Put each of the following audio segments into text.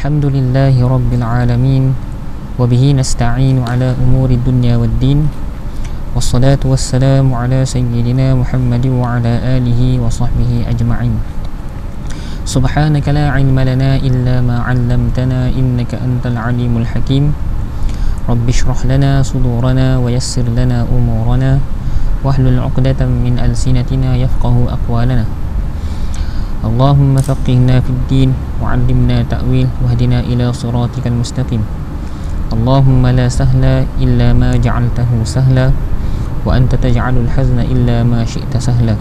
الحمد لله رب العالمين وبه نستعين على أمور الدنيا والدين والصلاة والسلام على سيدنا محمد وعلى آله وصحبه أجمعين سبحانك لا علم لنا إلا ما علمتنا إنك أنت العليم الحكيم رب اشرح لنا صدورنا ويسر لنا أمورنا واحلل عقدة من ألسنتنا يفقه أقوالنا اللهم فقهنا في الدين وعلمنا تأويل واهدنا إلى صراطك المستقيم اللهم لا سهل إلا ما جعلته سهلا وأنت تجعل الحزن إلا ما شئت سهلا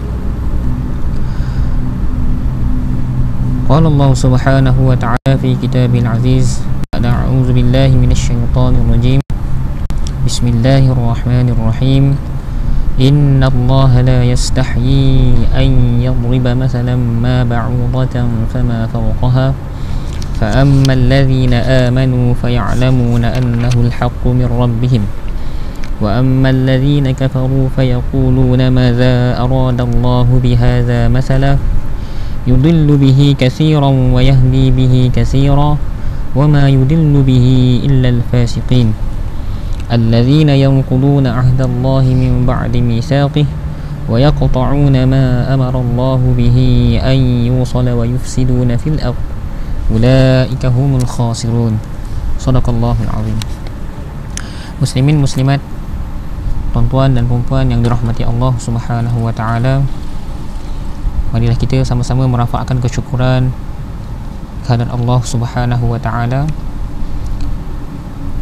قال الله سبحانه وتعالى في كتابه العزيز أعوذ بالله من الشيطان الرجيم بسم الله الرحمن الرحيم إن الله لا يستحيي أن يضرب مثلا ما بعوضة فما فوقها فأما الذين آمنوا فيعلمون أنه الحق من ربهم وأما الذين كفروا فيقولون ماذا أراد الله بهذا مثلا يضل به كثيرا ويهدي به كثيرا وما يضل به إلا الفاسقين الذين ينقضون عهد الله من بعد ميثاقه ويقطعون ما أمر الله به أن يوصل ويفسدون في الأرض أولئك هم الخاسرون صدق الله العظيم. Muslimin muslimat, tuan-tuan dan puan-puan yang dirahmati Allah Subhanahu wa taala, marilah kita sama-sama merafakkan kesyukuran kehadirat Allah Subhanahu wa taala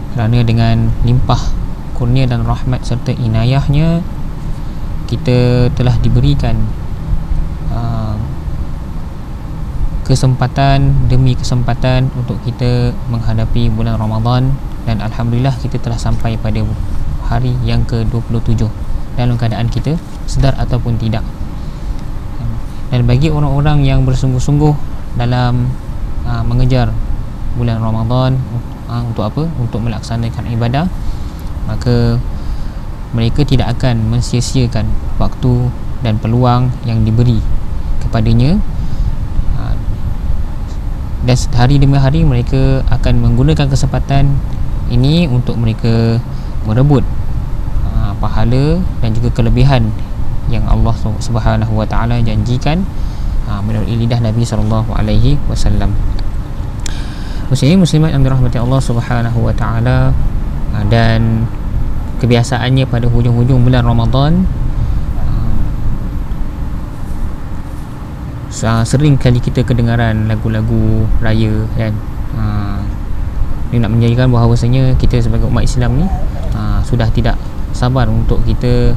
kerana dengan limpah kurnia dan rahmat serta inayahnya kita telah diberikan kesempatan demi kesempatan untuk kita menghadapi bulan Ramadan, dan alhamdulillah kita telah sampai pada hari yang ke-27 dalam keadaan kita sedar ataupun tidak. Dan bagi orang-orang yang bersungguh-sungguh dalam mengejar bulan Ramadan, untuk apa? Untuk melaksanakan ibadah, maka mereka tidak akan mensia-siakan waktu dan peluang yang diberi kepadanya, dan hari demi hari mereka akan menggunakan kesempatan ini untuk mereka merebut pahala dan juga kelebihan yang Allah Subhanahu wa taala janjikan melalui lidah Nabi sallallahu alaihi wasallam. Muslimin muslimat yang dirahmati Allah Subhanahu wa taala, dan kebiasaannya pada hujung-hujung bulan Ramadan sering kali kita kedengaran lagu-lagu raya kan. Ini nak menjadikan bahawasanya kita sebagai umat Islam ni sudah tidak sabar untuk kita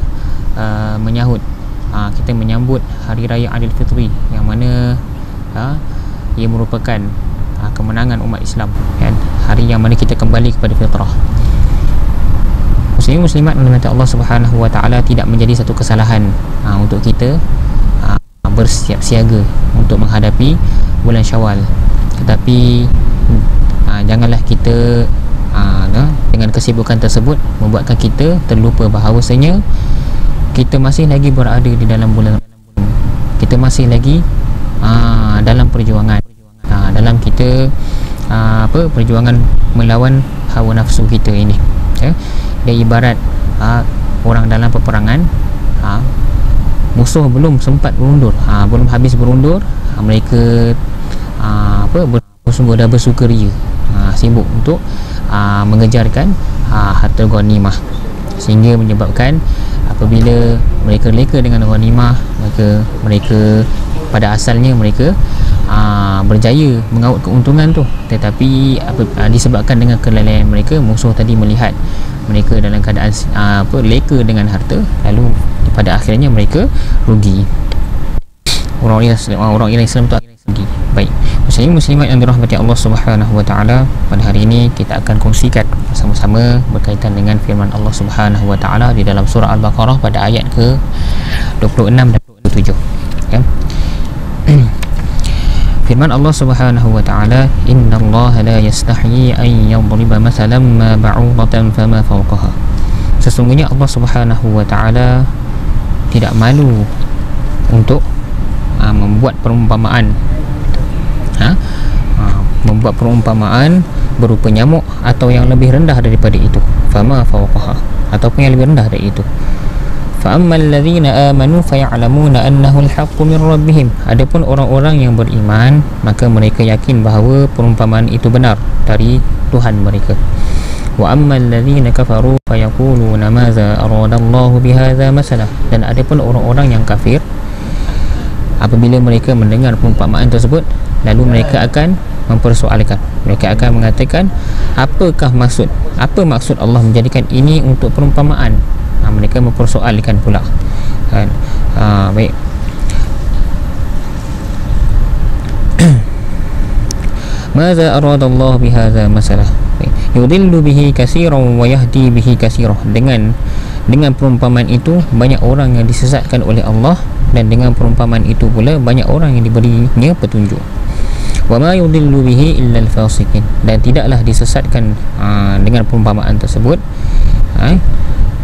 menyambut hari raya Aidilfitri, yang mana ia merupakan kemenangan umat Islam kan, hari yang mana kita kembali kepada fitrah. Muslimin muslimat yang dirahmati Allah Subhanahu wa taala, tidak menjadi satu kesalahan untuk kita bersiap siaga untuk menghadapi bulan Syawal, tetapi janganlah kita dengan kesibukan tersebut membuatkan kita terlupa bahawasanya kita masih lagi berada di dalam bulan, kita masih lagi dalam perjuangan, dalam kita perjuangan melawan hawa nafsu kita ini ya. Dia ibarat orang dalam peperangan, musuh belum sempat berundur, belum habis berundur, mereka dah bersukaria, sibuk untuk mengejarkan harta ghanimah, sehingga menyebabkan apabila mereka leka dengan ghanimah, maka mereka pada asalnya mereka berjaya mengaut keuntungan tu, tetapi disebabkan dengan kelalaian mereka, musuh tadi melihat mereka dalam keadaan leka dengan harta, lalu pada akhirnya mereka rugi. Orang Islam tu rugi. Baik, muslimin muslimat yang dirahmati Allah Subhanahu wa taala, pada hari ini kita akan kongsikan bersama-sama berkaitan dengan firman Allah Subhanahu wa taala di dalam surah Al-Baqarah pada ayat ke-26 dan 27 ya. Firman Allah Subhanahu wa taala, innallaha la yastahyi an yadriba mathalan ma ba'udatan fama fawqaha. Sesungguhnya Allah Subhanahu wa taala tidak malu untuk membuat perumpamaan membuat perumpamaan berupa nyamuk atau yang lebih rendah daripada itu, fama fawqaha, ataupun yang lebih rendah dari itu. Fa ammal ladzina amanu faya'lamuna annahu al-haqqu min rabbihim, adapun orang-orang yang beriman maka mereka yakin bahawa perumpamaan itu benar dari Tuhan mereka. Wa ammal ladzina kafaru fayaquluna madza aradallahu bihadza masalah, dan adapun orang-orang yang kafir, apabila mereka mendengar perumpamaan tersebut, lalu mereka akan mempersoalkan, mereka akan mengatakan, apa maksud Allah menjadikan ini untuk perumpamaan? Mereka mempersoalkan pula kan. Baik. Madza aradallahu bihadza masalah yudillu bihi katsiran wa yahdi bihi katsiran, dengan perumpamaan itu banyak orang yang disesatkan oleh Allah, dan dengan perumpamaan itu pula banyak orang yang diberinya petunjuk. Wa ma yudillu bihi illa al-fasiqin, dan tidaklah disesatkan dengan perumpamaan tersebut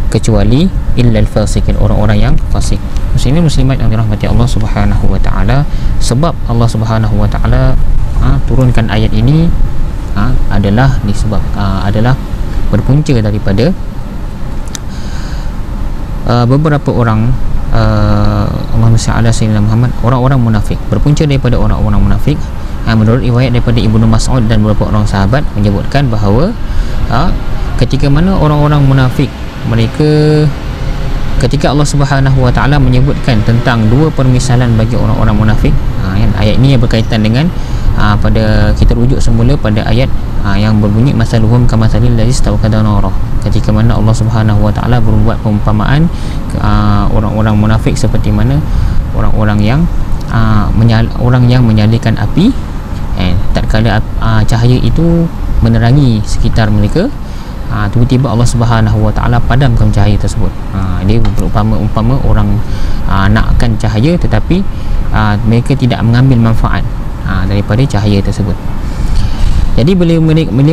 kecuali illa al-fasiqin, orang-orang yang fasik. Muslimin muslimat yang dirahmati Allah Subhanahu wa taala, sebab Allah Subhanahu wa taala turunkan ayat ini adalah berpunca daripada beberapa orang Allahumma salli ala sayyidina Muhammad, orang-orang munafik, berpunca daripada orang-orang munafik. Menurut riwayat daripada Ibnu Mas'ud dan beberapa orang sahabat menyebutkan bahawa ketika mana orang-orang munafik mereka, ketika Allah Subhanahu wa taala menyebutkan tentang dua permisalan bagi orang-orang munafik, ayat ini yang berkaitan dengan pada kita rujuk semula pada ayat yang berbunyi masaluhum kamasalil ladzi istawqada nara, ketika mana Allah Subhanahu wa taala berbuat perumpamaan orang-orang munafik seperti mana orang-orang yang menyalakan api, tatkala cahaya itu menerangi sekitar mereka, tiba-tiba Allah Subhanahu wa taala padamkan cahaya tersebut. Dia berumpama orang nakkan cahaya, tetapi mereka tidak mengambil manfaat daripada cahaya tersebut. Jadi bila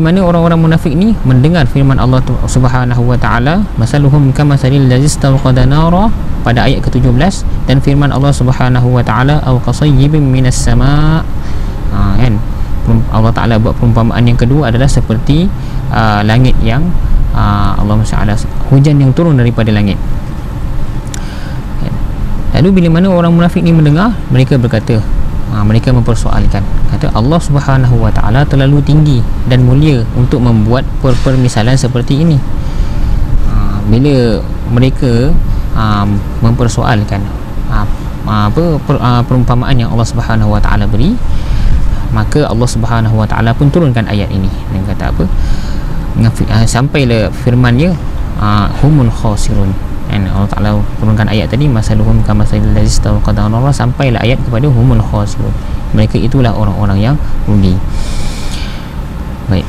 mana orang-orang munafik ni mendengar firman Allah Subhanahu wa taala masaluhum kamasalil ladzi istawqada nara pada ayat ke-17, dan firman Allah Subhanahu wa taala aw qasayyibin minas sama', kan Allah taala buat perumpamaan yang kedua adalah seperti langit yang Allahumma salli, hujan yang turun daripada langit. Lalu bila mana orang munafik ni mendengar, mereka berkata, mereka mempersoalkan, kata Allah Subhanahu wa taala terlalu tinggi dan mulia untuk membuat permisalan seperti ini. Bila mereka mempersoalkan perumpamaan yang Allah Subhanahu wa taala beri, maka Allah Subhanahu wa taala pun turunkan ayat ini dan kata apa, sampailah firman-Nya humun khasirun, dan Allah Ta'ala turunkan ayat tadi masaluhum kamasalil ladzi istawqada nara, sampailah ayat kepada humun khasirun, mereka itulah orang-orang yang rugi. Baik.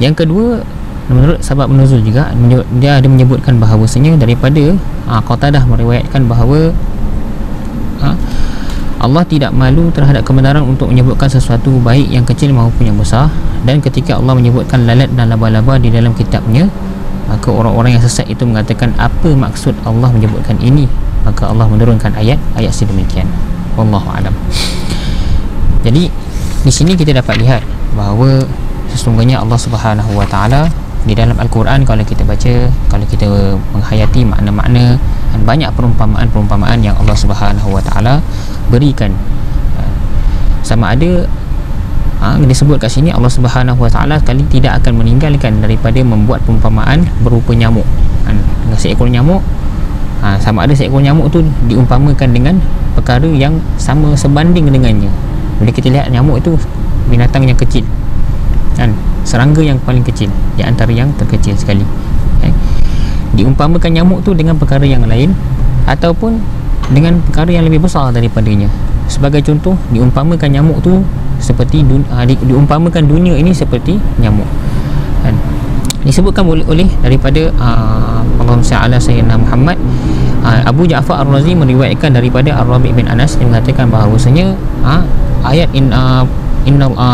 Yang kedua, menurut sebab nuzul juga, dia ada menyebutkan bahawasanya daripada Qatadah meriwayatkan bahawa Allah tidak malu terhadap kebenaran untuk menyebutkan sesuatu baik yang kecil maupun yang besar, dan ketika Allah menyebutkan lalat dan laba-laba di dalam kitabnya, maka orang-orang yang sesat itu mengatakan, apa maksud Allah menyebutkan ini? Maka Allah menurunkan ayat sedemikian. Wallahu alam. Jadi di sini kita dapat lihat bahawa sesungguhnya Allah Subhanahu wa taala di dalam Al-Quran, kalau kita baca, kalau kita menghayati makna-makna dan banyak perumpamaan-perumpamaan yang Allah Subhanahu wa taala berikan, sama ada disebut kat sini Allah Subhanahu wa taala sekali tidak akan meninggalkan daripada membuat perumpamaan berupa nyamuk. Dengan seekor nyamuk, sama ada seekor nyamuk tu diumpamakan dengan perkara yang sama sebanding dengannya. Bila kita lihat nyamuk itu binatang yang kecil, kan, serangga yang paling kecil di antara yang terkecil sekali, diumpamakan nyamuk tu dengan perkara yang lain ataupun dengan perkara yang lebih besar daripadanya. Sebagai contoh, diumpamakan nyamuk tu seperti diumpamakan dunia ini seperti nyamuk, kan? Disebutkan oleh daripada Allahumma salli ala sayyidina Muhammad, Abu Ja'far Ar-Razi meriwayatkan daripada Ar-Rabi' bin Anas, yang mengatakan bahawasanya ayat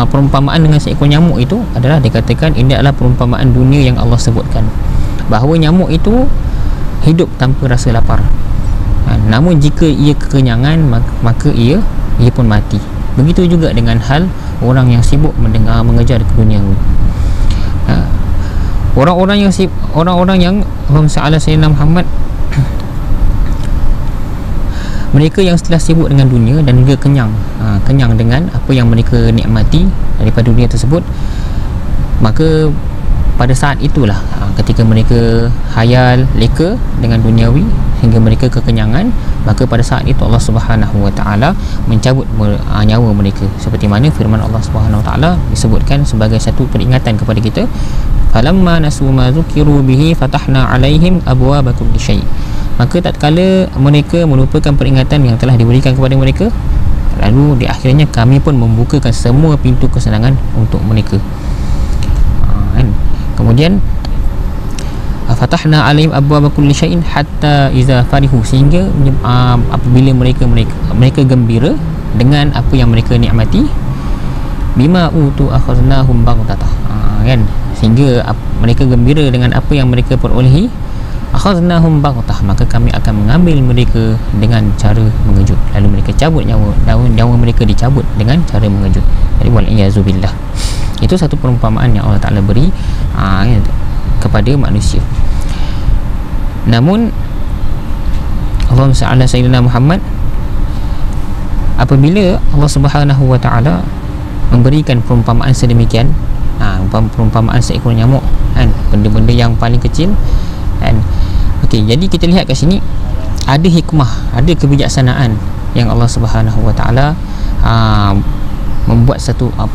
perumpamaan dengan seekor nyamuk itu adalah dikatakan ini adalah perumpamaan dunia yang Allah sebutkan, bahawa nyamuk itu hidup tanpa rasa lapar, namun jika ia kekenyangan maka ia pun mati. Begitu juga dengan hal orang yang sibuk mengejar keduniawi. Orang-orang yang Allahumma salli ala sayyidina Muhammad, mereka yang setelah sibuk dengan dunia dan juga kenyang dengan apa yang mereka nikmati daripada dunia tersebut, maka pada saat itulah ketika mereka hayal leka dengan duniawi hingga mereka kekenyangan, maka pada saat itu Allah Subhanahu wa taala mencabut nyawa mereka, seperti mana firman Allah Subhanahu wa taala disebutkan sebagai satu peringatan kepada kita, falamma nasu ma zukiru bihi fatahna alaihim abwaaba kulli syai'. Maka tatkala mereka melupakan peringatan yang telah diberikan kepada mereka, lalu di akhirnya kami pun membukakan semua pintu kesenangan untuk mereka. Kemudian fatahna alaihim abwaaba kulli syai'in hatta iza farihu, sehingga apabila mereka gembira dengan apa yang mereka nikmati, bima utu akhadnahum baghtata, kan, sehingga mereka gembira dengan apa yang mereka perolehi, akhadnahum baghtah, maka kami akan mengambil mereka dengan cara mengejut. Lalu mereka cabut nyawa mereka dicabut dengan cara mengejut. Jadi wal iyazubillah. Itu satu perumpamaan yang Allah Ta'ala beri kepada manusia. Namun Allahumma salli ala sayyidina Muhammad, apabila Allah Subhanahu wa Ta'ala memberikan perumpamaan sedemikian, perumpamaan seekor nyamuk, kan, benda-benda yang paling kecil, kan. Okey, jadi kita lihat kat sini ada hikmah, ada kebijaksanaan yang Allah Subhanahu wa Ta'ala membuat satu Allah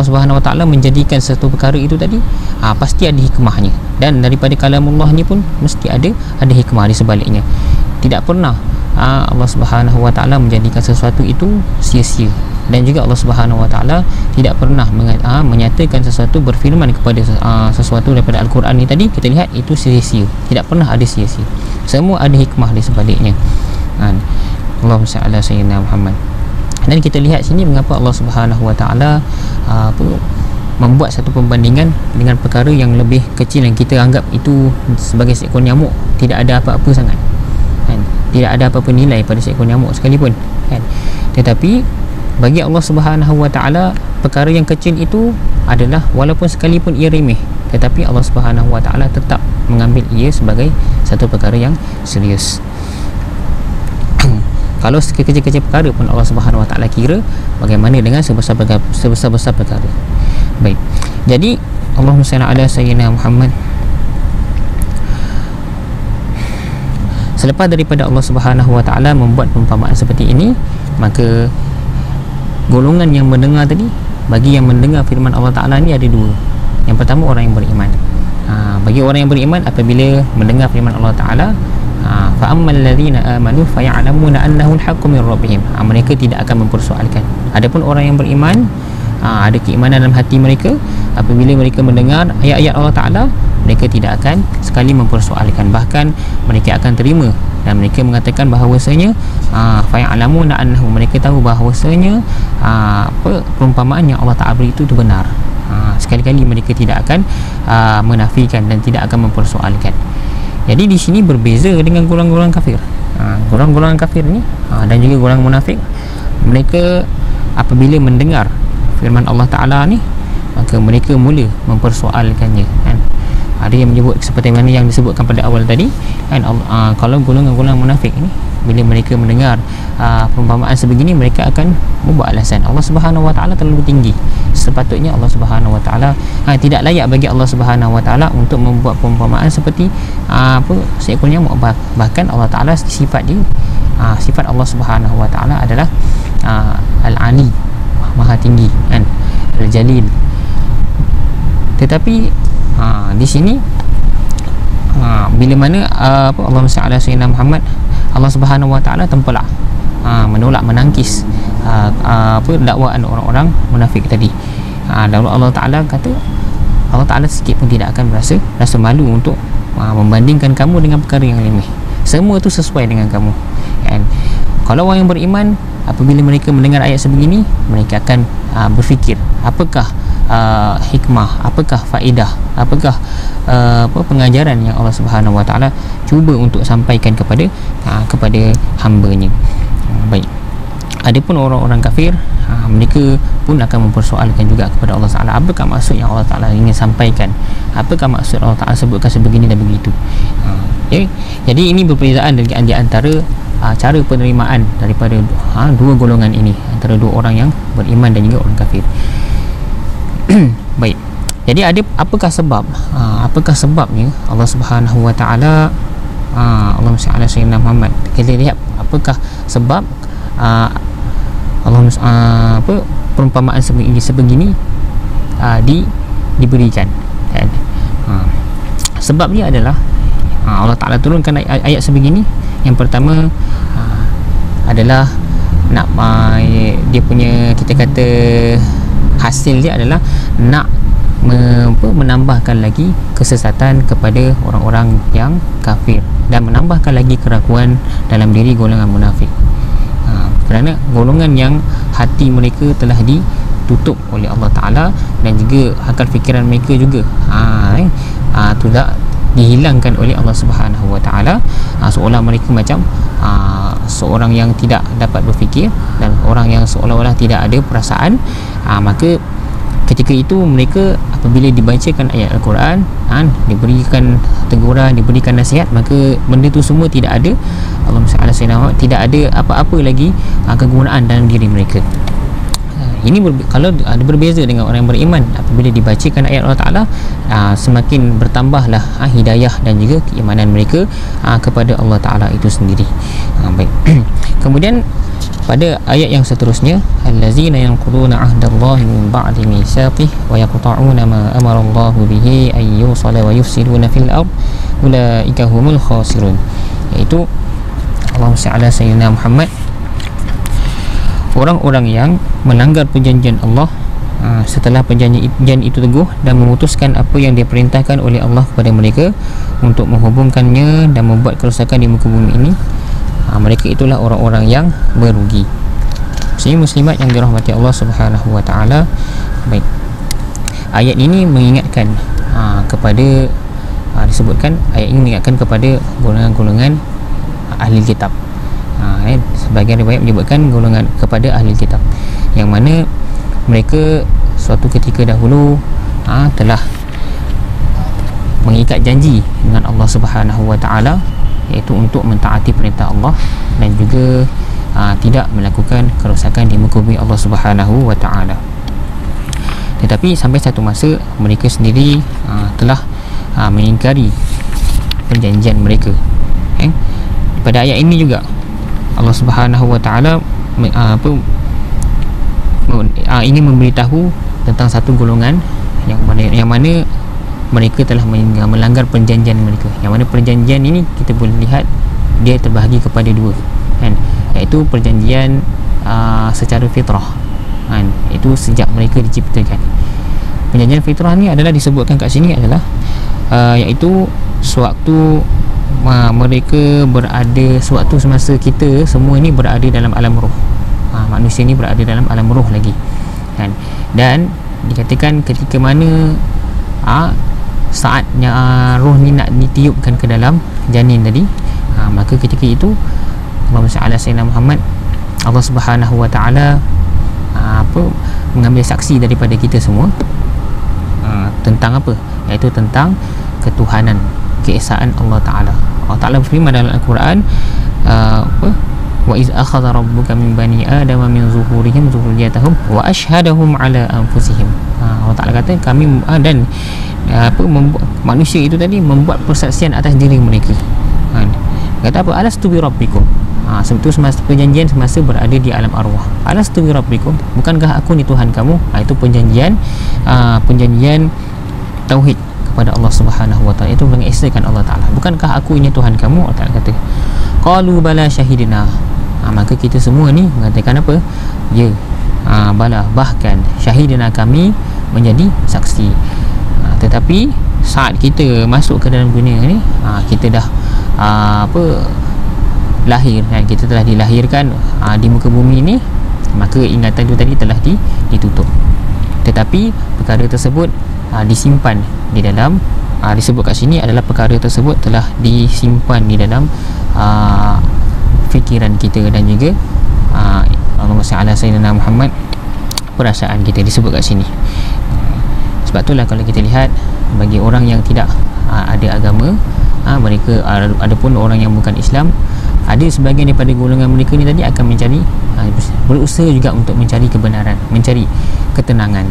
Subhanahu wa Ta'ala menjadikan satu perkara itu tadi, pasti ada hikmahnya, dan daripada kalamullah ni pun mesti ada hikmah di sebaliknya. Tidak pernah Allah Subhanahu wa Ta'ala menjadikan sesuatu itu sia-sia, dan juga Allah Subhanahu wa Ta'ala tidak pernah menyatakan sesuatu, berfirman kepada sesuatu daripada Al-Quran ni tadi, kita lihat itu sia-sia. Tidak pernah ada sia-sia, semua ada hikmah di sebaliknya. Allahumma salli ala sayyidina Muhammad. Dan kita lihat sini mengapa Allah Subhanahu wa Ta'ala membuat satu pembandingan dengan perkara yang lebih kecil yang kita anggap itu sebagai seekor nyamuk, tidak ada apa-apa sangat, kan? Tidak ada apa-apa nilai pada seekor nyamuk sekalipun, kan? Tetapi bagi Allah Subhanahu wa Ta'ala, perkara yang kecil itu adalah, walaupun sekalipun ia remeh, tetapi Allah Subhanahu wa Ta'ala tetap mengambil ia sebagai satu perkara yang serius. Kalau sekecil-kecil perkara pun Allah Subhanahu wa Ta'ala kira, bagaimana dengan sebesar-besar perkara. Baik, jadi Allahumma salli ala sayyidina Muhammad. Selepas daripada Allah Subhanahu wa Ta'ala membuat perumpamaan seperti ini, maka golongan yang mendengar tadi, bagi yang mendengar firman Allah Ta'ala ni ada dua. Yang pertama, orang yang beriman. Bagi orang yang beriman, apabila mendengar firman Allah Ta'ala, fa'ammal ladzina amanu faya'lamuna annahu al-haqqu min rabbihim, mereka tidak akan mempersoalkan. Adapun orang yang beriman, ada keimanan dalam hati mereka, apabila mereka mendengar ayat-ayat Allah Ta'ala, mereka tidak akan sekali mempersoalkan, bahkan mereka akan terima, dan mereka mengatakan bahawasanya faya'lamuna annahu, mereka tahu bahawasanya perumpamaan yang Allah Ta'ala beri itu benar. Sekali-kali mereka tidak akan menafikan dan tidak akan mempersoalkan. Jadi di sini berbeza dengan golongan-golongan kafir. Golongan-golongan kafir ni dan juga golongan munafik, mereka apabila mendengar firman Allah Ta'ala ni, maka mereka mula mempersoalkannya, kan? Ada yang menyebut seperti mana yang disebutkan pada awal tadi, kan? Kalau golongan-golongan munafik ni, bila mereka mendengar perumpamaan sebegini, mereka akan membuat alasan Allah Subhanahu wa Ta'ala terlalu tinggi. Sepatutnya Allah Subhanahu wa Ta'ala tidak layak bagi Allah Subhanahu wa Ta'ala untuk membuat perumpamaan seperti seekor nyamuk. Bahkan Allah Ta'ala sifat dia, sifat Allah Subhanahu wa Ta'ala adalah Al-Ali, maha tinggi, kan? Al-Jalil. Tetapi di sini bila mana Allahumma salli ala sayyidina Muhammad, Allah Subhanahu wa Ta'ala tempelak, menolak, menangkis dakwaan orang-orang munafik tadi. Lalu Allah Ta'ala kata, Allah Ta'ala sikit pun tidak akan rasa malu untuk membandingkan kamu dengan perkara yang remeh. Semua tu sesuai dengan kamu, kan? Kalau orang yang beriman, apabila mereka mendengar ayat sebegini, mereka akan berfikir, apakah hikmah, apakah faedah, apakah pengajaran yang Allah Subhanahu wa Ta'ala cuba untuk sampaikan kepada hamba-Nya. Baik. Adapun orang-orang kafir, mereka pun akan mempersoalkan juga kepada Allah Taala, apakah maksud yang Allah Taala ingin sampaikan, apakah maksud Allah Taala sebutkan sebegini dan begitu. Okay? Jadi ini perbezaan di antara cara penerimaan daripada dua golongan ini, antara dua orang yang beriman dan juga orang kafir. Baik. Jadi apakah sebab? Apakah sebabnya Allah Subhanahu Wa Taala Allahumma salli ala sayyidina Muhammad. Kita lihat apakah sebab perumpamaan sebegini diberikan. Dan sebabnya adalah Allah Taala turunkan ayat sebegini. Yang pertama adalah nak dia punya, kita kata hasil dia adalah nak menambahkan lagi kesesatan kepada orang-orang yang kafir dan menambahkan lagi keraguan dalam diri golongan munafik. Kerana golongan yang hati mereka telah ditutup oleh Allah Ta'ala dan juga akal fikiran mereka juga tidak dihilangkan oleh Allah Subhanahu Wa Ta'ala, seolah mereka macam seorang yang tidak dapat berfikir dan orang yang seolah-olah tidak ada perasaan. Maka ketika itu mereka apabila dibacakan ayat Al-Quran, diberikan teguran, diberikan nasihat, maka benda itu semua tidak ada, tidak ada apa-apa lagi kegunaan dalam diri mereka. Ini kalau ada berbeza dengan orang yang beriman, apabila dibacakan ayat Allah Ta'ala, semakin bertambahlah hidayah dan juga keimanan mereka kepada Allah Ta'ala itu sendiri. Baik. Kemudian pada ayat yang seterusnya, allazina yanquduna ahdallahi min ba'di mitsaqih wa yaqta'una ma amara Allahu bihi ay yusala wa yufsiduna fil ard ulaika humul khasirun. Iaitu Allahumma shalli ala sayyidina Muhammad, orang-orang yang melanggar perjanjian Allah setelah perjanjian itu teguh dan memutuskan apa yang diperintahkan oleh Allah kepada mereka untuk menghubungkannya dan membuat kerosakan di muka bumi ini, mereka itulah orang-orang yang merugi. Muslimat yang dirahmati Allah Subhanahu Wa Taala. Baik, ayat ini mengingatkan kepada disebutkan ayat ini mengingatkan kepada golongan-golongan ahli kitab. Sebagian riwayat menyebutkan golongan kepada ahli kitab, yang mana mereka suatu ketika dahulu telah mengikat janji dengan Allah Subhanahu Wa Taala, iaitu untuk mentaati perintah Allah dan juga tidak melakukan kerosakan di muka bumi Allah Subhanahu Wa Taala. Tetapi sampai satu masa mereka sendiri telah mengingkari perjanjian mereka. Pada ayat ini juga Allah Subhanahu Wa Taala ini memberitahu tentang satu golongan yang mana mereka telah melanggar perjanjian mereka. Yang mana perjanjian ini kita boleh lihat dia terbahagi kepada dua, iaitu perjanjian secara fitrah, itu sejak mereka diciptakan. Perjanjian fitrah ni adalah disebutkan kat sini adalah iaitu sewaktu mereka berada, sewaktu semasa kita semua ni berada dalam alam roh, manusia ni berada dalam alam roh lagi, dan dikatakan ketika mana saatnya roh ni nak ditiupkan ke dalam janin tadi, maka ketika itu Allahumma salli ala sayyidina Muhammad, Allah Subhanahu Wa Taala mengambil saksi daripada kita semua tentang apa, iaitu tentang ketuhanan, keesaan Allah Ta'ala. Allah Ta'ala berfirman dalam Al-Quran, wa iz akhadha rabbuka min bani adama min zuhurihim dzurriyyatahum wa ashhadahum ala anfusihim. Allah Ta'ala kata kami dan manusia itu tadi membuat persaksian atas diri mereka. Kata apa? Alastu bi rabbikum. Sebetulnya semasa perjanjian semasa berada di alam arwah. Alastu bi rabbikum, bukankah aku ni Tuhan kamu? Itu perjanjian tauhid kepada Allah Subhanahu Wa Taala, itu mengesahkan Allah Taala. Bukankah aku ini Tuhan kamu? Allah Taala kata, qalu bala syahidina. Maka kita semua ni mengatakan apa? Ya, bala, bahkan syahidina, kami menjadi saksi. Tetapi saat kita masuk ke dalam dunia ni, kita dah lahir, dan kita telah dilahirkan di muka bumi ni, maka ingatan itu tadi telah ditutup. Tetapi perkara tersebut disimpan di dalam, disebut kat sini adalah perkara tersebut telah disimpan di dalam fikiran kita dan juga Allahumma salli ala sayyidina Muhammad, perasaan kita disebut kat sini. Sebab itulah kalau kita lihat bagi orang yang tidak ada agama, mereka ada pun orang yang bukan Islam, ada sebahagian daripada golongan mereka ni tadi akan mencari, berusaha juga untuk mencari kebenaran, mencari ketenangan,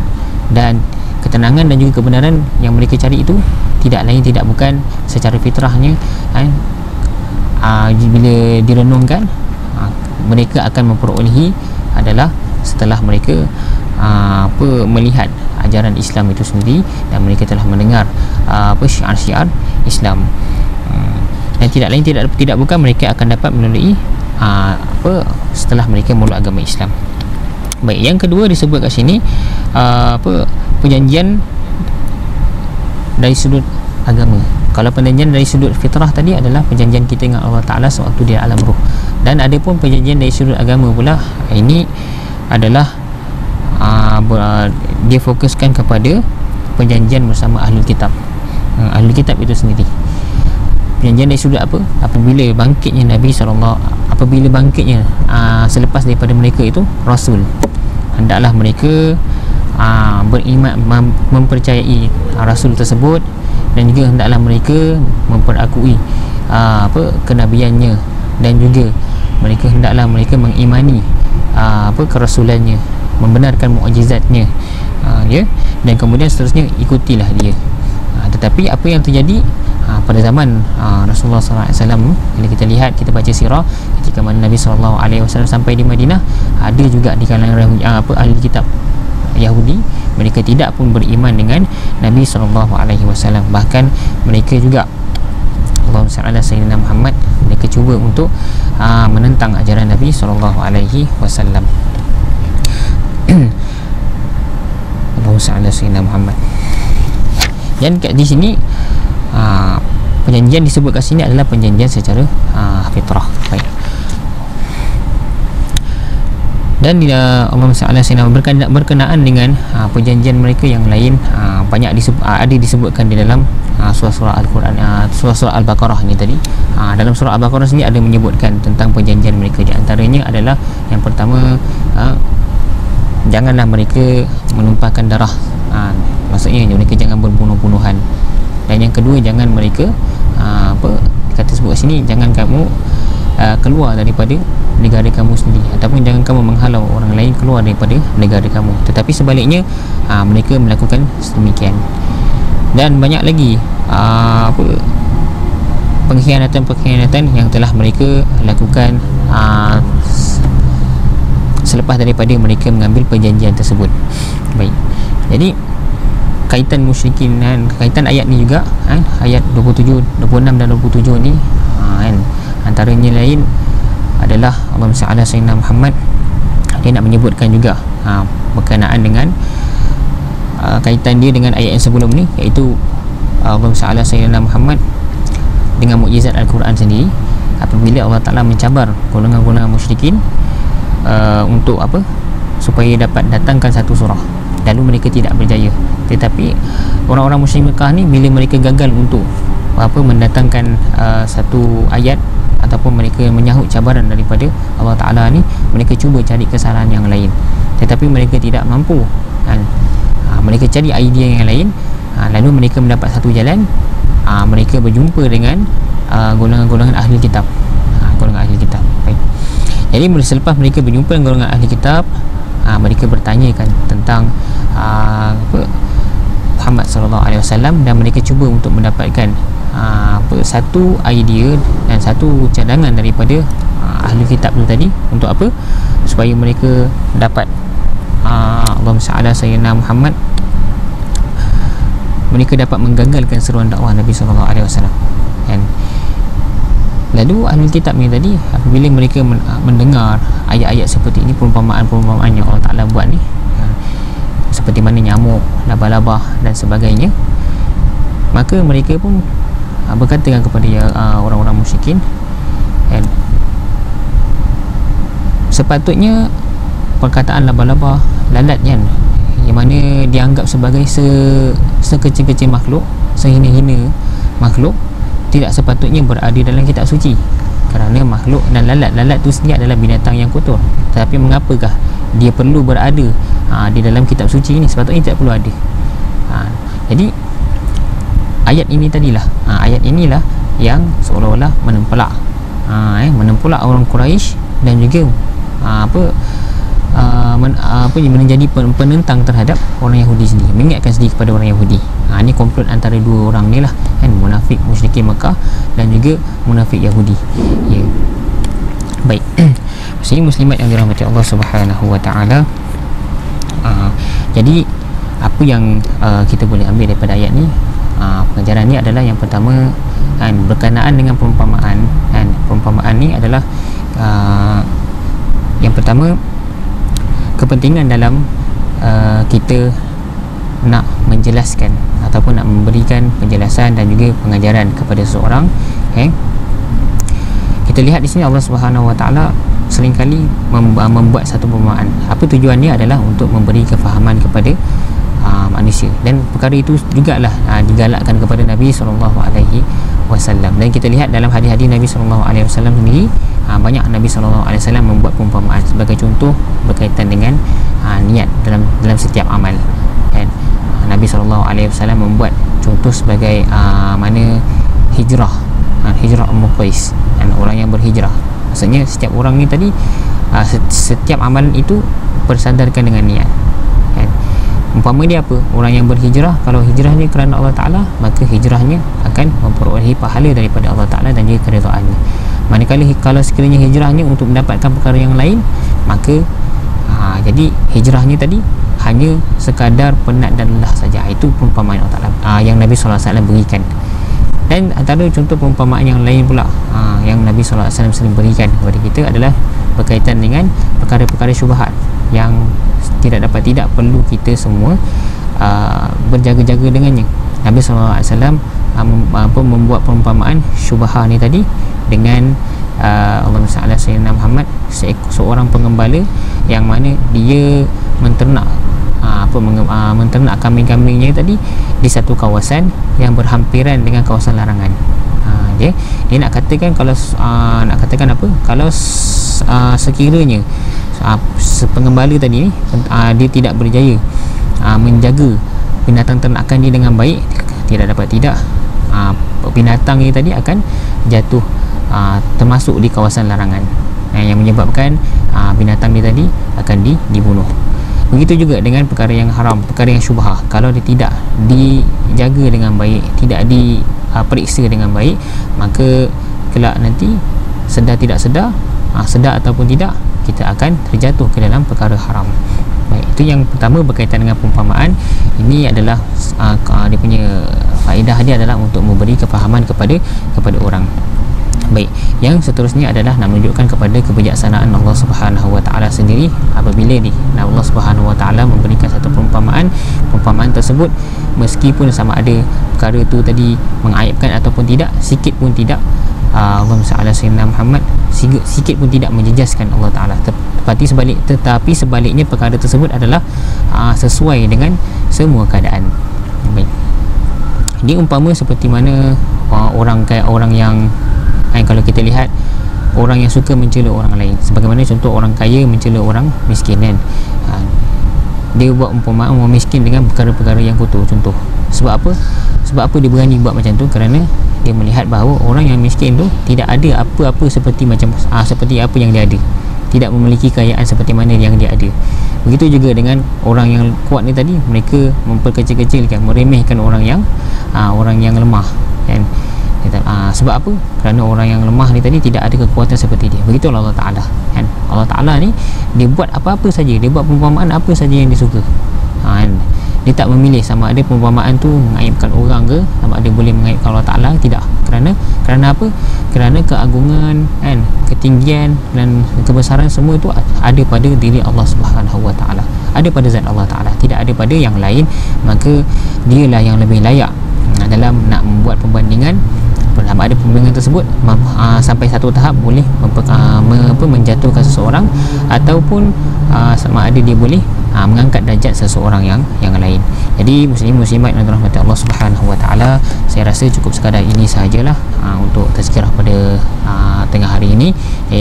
dan ketenangan dan juga kebenaran yang mereka cari itu tidak lain tidak bukan secara fitrahnya, bila direnungkan, mereka akan memperolehi adalah setelah mereka melihat ajaran Islam itu sendiri, dan mereka telah mendengar syiar-syiar Islam, dan tidak lain tidak bukan mereka akan dapat melalui setelah mereka meluk agama Islam. Baik, yang kedua disebut kat sini perjanjian dari sudut agama. Kalau perjanjian dari sudut fitrah tadi adalah perjanjian kita dengan Allah Ta'ala sewaktu di alam ruh, dan ada pun perjanjian dari sudut agama pula. Ini adalah dia fokuskan kepada perjanjian bersama Ahlul Kitab. Ahlul Kitab itu sendiri, perjanjian dari sudut apa? Apabila bangkitnya Nabi SAW, apabila bangkitnya selepas daripada mereka itu Rasul, hendaklah mereka beriman, mempercayai Rasul tersebut, dan juga hendaklah mereka memperakui kenabiannya, dan juga mereka hendaklah mereka mengimani kerasulannya, membenarkan mukjizatnya, dan kemudian seterusnya ikutilah dia. Tetapi apa yang terjadi pada zaman Rasulullah SAW, bila kita lihat, kita baca sirah ketika mana Nabi SAW sampai di Madinah, ada juga di kalangan ahli kitab Yahudi, mereka tidak pun beriman dengan Nabi SAW. Bahkan mereka juga, Allahumma salli ala sayyidina Muhammad, mereka cuba untuk menentang ajaran Nabi SAW. Allahumma salli ala sayyidina Muhammad. Dan di sini perjanjian disebut kat sini adalah perjanjian secara fitrah. Baik. Dan Allahumma salli ala sayyidina berkenaan dengan perjanjian mereka yang lain, banyak ada disebutkan di dalam surah-surah Al-Quran, surah-surah Al-Baqarah ini tadi. Dalam surah Al-Baqarah sini ada menyebutkan tentang perjanjian mereka. Di antaranya adalah yang pertama, janganlah mereka menumpahkan darah, maksudnya mereka jangan berbunuh-bunuhan. Dan yang kedua, jangan mereka kata sebut sini, jangan kamu keluar daripada negara kamu sendiri, ataupun jangan kamu menghalau orang lain keluar daripada negara kamu. Tetapi sebaliknya, mereka melakukan sedemikian. Dan banyak lagi pengkhianatan yang telah mereka lakukan selepas daripada mereka mengambil perjanjian tersebut. Baik, jadi kaitan musyrikin dan kaitan ayat ni juga, ayat 27, 26 dan 27 ni, antaranya lain adalah Allahumma salli ala sayyidina Muhammad, dia nak menyebutkan juga berkenaan dengan kaitan dia dengan ayat yang sebelum ni, iaitu Allahumma salli ala sayyidina Muhammad dengan mukjizat Al-Quran sendiri. Apabila Allah Ta'ala mencabar golongan-golongan musyrikin untuk apa? Supaya dapat datangkan satu surah, lalu mereka tidak berjaya. Tetapi orang-orang musyrik Mekah ni, bila mereka gagal untuk mendatangkan satu ayat, ataupun mereka menyahut cabaran daripada Allah Ta'ala ni, mereka cuba cari kesalahan yang lain, tetapi mereka tidak mampu. Mereka cari idea yang lain, lalu mereka mendapat satu jalan, mereka berjumpa dengan golongan-golongan ahli kitab, golongan ahli kitab. Baik. Jadi selepas mereka berjumpa dengan golongan ahli kitab, mereka bertanyakan tentang Muhammad SAW, dan mereka cuba untuk mendapatkan satu idea dan satu cadangan daripada ahli kitab itu tadi. Untuk apa? Supaya mereka dapat Allahumma salli ala sayyidina Muhammad, mereka dapat menggagalkan seruan dakwah Nabi SAW. Dan lalu ahli kitab ni tadi, apabila mereka mendengar ayat-ayat seperti ini, perumpamaan-perumpamaan yang Allah Ta'ala buat ni, seperti mana nyamuk, laba-laba dan sebagainya, maka mereka pun berkata kepada orang-orang musyrikin, dan sepatutnya perkataan laba-laba, lalat kan, yang mana dianggap sebagai sekecil-kecil makhluk, sehina-hina makhluk, tidak sepatutnya berada dalam kitab suci. Kerana makhluk dan lalat tu sendiri adalah binatang yang kotor, Tetapi mengapakah dia perlu berada di dalam kitab suci ini? Sepatutnya tidak perlu ada. Jadi ayat ini tadilah, ayat inilah yang seolah-olah menempelak orang Quraisy dan juga menjadi penentang terhadap orang Yahudi sendiri, mengingatkan sendiri kepada orang Yahudi. Ini komplot antara dua orang ni lah kan, munafik musyrikin Makkah dan juga munafik Yahudi. Baik, muslim muslimat yang dirahmati Allah Subhanahu wa taala. Jadi apa yang kita boleh ambil daripada ayat ni, pengajaran ni adalah yang pertama berkenaan dengan perumpamaan. Perumpamaan ni adalah yang pertama, kepentingan dalam kita nak menjelaskan ataupun nak memberikan penjelasan dan juga pengajaran kepada seseorang. Kita lihat di sini Allah Subhanahu Wa Taala seringkali membuat satu perumpamaan. Apa tujuannya adalah untuk memberi kefahaman kepada manusia, dan perkara itu jugalah digalakkan kepada Nabi SAW. Dan kita lihat dalam hadis-hadis Nabi SAW sendiri, banyak Nabi SAW membuat perumpamaan. Sebagai contoh berkaitan dengan niat dalam setiap amal, kan? Nabi SAW membuat contoh sebagai mana hijrah Ummu Qais, dan orang yang berhijrah. Maksudnya setiap orang ni tadi, setiap amalan itu bersandarkan dengan niat, kan? Umpama dia apa? Orang yang berhijrah, kalau hijrahnya kerana Allah Ta'ala, maka hijrahnya akan memperolehi pahala daripada Allah Ta'ala dan juga keredaannya. Manakala kalau sekiranya hijrahnya untuk mendapatkan perkara yang lain, maka jadi hijrahnya tadi hanya sekadar penat dan lelah saja. Itu perumpamaan Allah Ta'ala yang Nabi SAW berikan. Dan antara contoh perumpamaan yang lain pula yang Nabi SAW sering berikan kepada kita adalah berkaitan dengan perkara-perkara syubhat yang tidak perlu kita semua berjaga-jaga dengannya. Nabi SAW membuat perumpamaan syubhah ni tadi dengan Allahumma salli ala sayyidina Muhammad, seorang pengembala yang mana dia menternak menternak kambing-kambingnya tadi di satu kawasan yang berhampiran dengan kawasan larangan. Dia nak katakan kalau kalau sekiranya pengembala tadi ni dia tidak berjaya menjaga binatang ternakan dia dengan baik, binatang ni tadi akan jatuh termasuk di kawasan larangan, yang menyebabkan binatang dia tadi akan dibunuh. Begitu juga dengan perkara yang haram, perkara yang syubhah. Kalau dia tidak dijaga dengan baik, tidak diperiksa dengan baik, maka kelak nanti sedar tidak sedar, sedar ataupun tidak, kita akan terjatuh ke dalam perkara haram. Baik, itu yang pertama berkaitan dengan perumpamaan. Ini adalah dia punya faedah dia adalah untuk memberi kefahaman kepada orang. Baik, yang seterusnya adalah nak menunjukkan kepada kebijaksanaan Allah Subhanahu Wa Taala sendiri apabila Allah Subhanahu Wa Taala memberikan satu perumpamaan tersebut, meskipun sama ada perkara itu tadi mengaibkan ataupun tidak, sikit pun tidak, Allahumma salli ala sayyidina Muhammad, sikit pun tidak menjejaskan Allah Taala. Tetapi sebaliknya perkara tersebut adalah sesuai dengan semua keadaan. Baik, dia umpama seperti mana orang yang kalau kita lihat orang yang suka mencela orang lain, sebagaimana contoh orang kaya mencela orang miskin, kan? Dia buat umpamaan orang miskin dengan perkara-perkara yang kotor. Contoh, sebab apa dia berani buat macam tu? Kerana dia melihat bahawa orang yang miskin tu tidak ada apa-apa seperti apa yang dia ada, tidak memiliki kekayaan seperti mana yang dia ada. Begitu juga dengan orang yang kuat ni tadi, mereka memperkecil-kecilkan, meremehkan orang yang lemah, kan? Sebab apa? Kerana orang yang lemah ni tadi tidak ada kekuatan seperti dia. Begitu Allah Ta'ala, kan? Allah Ta'ala ni dia buat apa-apa saja, dia buat perumpamaan apa saja yang dia suka, dia tak memilih sama ada perumpamaan tu mengaibkan orang ke, sama ada boleh mengaibkan Allah Ta'ala, tidak. Kerana apa? Kerana keagungan, kan, ketinggian dan kebesaran semua itu ada pada diri Allah Subhanahu Wa Ta'ala, ada pada zat Allah Ta'ala, tidak ada pada yang lain. Maka dialah yang lebih layak dalam nak membuat perbandingan. Sama ada perbandingan tersebut sampai satu tahap boleh menjatuhkan seseorang, ataupun sama ada dia boleh mengangkat darjat seseorang yang lain. Jadi muslimat yang dirahmati Allah Subhanahu Wa Taala, saya rasa cukup sekadar ini sahajalah untuk tazkirah pada tengah hari ini.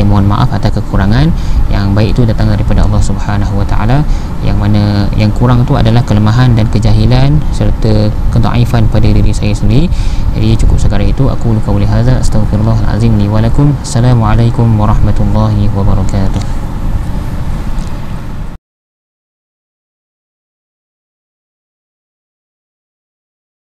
mohon maaf atas kekurangan. Yang baik itu datang daripada Allah Subhanahu wa taala, yang mana yang kurang itu adalah kelemahan dan kejahilan serta kedhaifan pada diri saya sendiri. Jadi cukup sekadar itu. Aku qauli hadza, astaghfirullahalazim li wa lakum. Assalamualaikum warahmatullahi wabarakatuh.